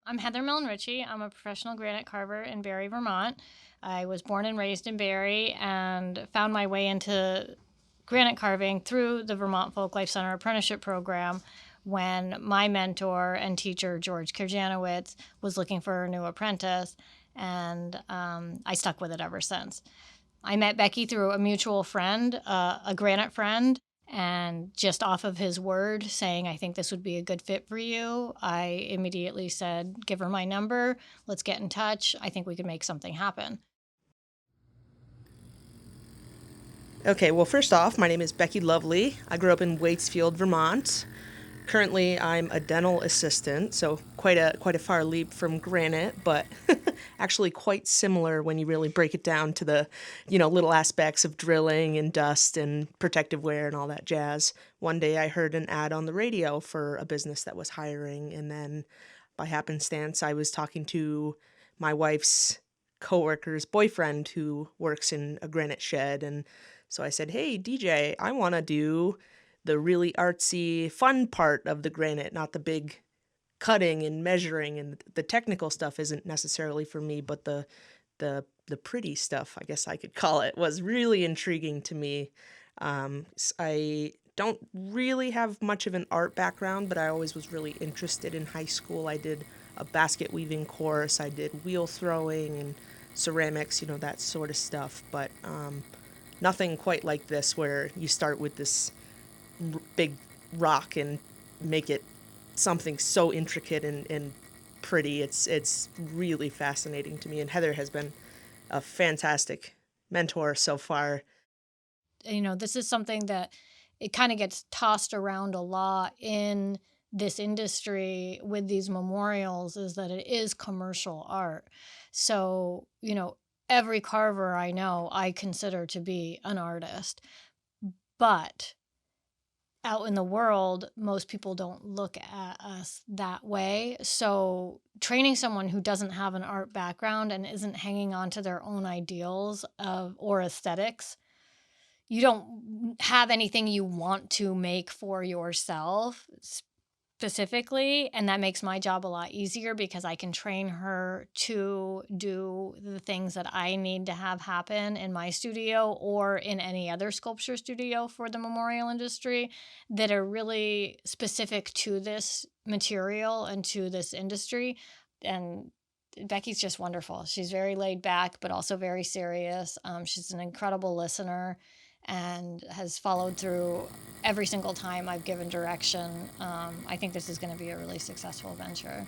I'm Heather Milne Ritchie. I'm a professional granite carver in Barre, Vermont. I was born and raised in Barre and found my way into granite carving through the Vermont Folklife Center apprenticeship program when my mentor and teacher, George Kirjanowitz, was looking for a new apprentice, and I stuck with it ever since. I met Becky through a mutual friend, a granite friend, and just off of his word saying, I think this would be a good fit for you, I immediately said, give her my number, let's get in touch. I think we could make something happen. Okay, well, first off, my name is Becky Lovely. I grew up in Waitsfield, Vermont. Currently, I'm a dental assistant, so quite a far leap from granite, but actually quite similar when you really break it down to the, little aspects of drilling and dust and protective wear and all that jazz. One day I heard an ad on the radio for a business that was hiring, and then by happenstance, I was talking to my wife's coworker's boyfriend who works in a granite shed, and so I said, "Hey, DJ, I want to do the really artsy, fun part of the granite, not the big cutting and measuring, and the technical stuff isn't necessarily for me, but the pretty stuff, I guess I could call it, was really intriguing to me. I don't really have much of an art background, but I always was really interested in high school. I did a basket weaving course, I did wheel throwing and ceramics, that sort of stuff, but nothing quite like this where you start with this big rock and make it something so intricate and pretty. It's really fascinating to me, and Heather has been a fantastic mentor so far. This is something that it kind of gets tossed around a lot in this industry with these memorials, is that it is commercial art. So, every carver I know, I consider to be an artist. But out in the world, most people don't look at us that way. So training someone who doesn't have an art background and isn't hanging on to their own ideals of or aesthetics, you don't have anything you want to make for yourself specifically, and that makes my job a lot easier because I can train her to do the things that I need to have happen in my studio or in any other sculpture studio for the memorial industry that are really specific to this material and to this industry. And Becky's just wonderful. She's very laid back, but also very serious. She's an incredible listener and has followed through every single time I've given direction. I think this is going to be a really successful venture.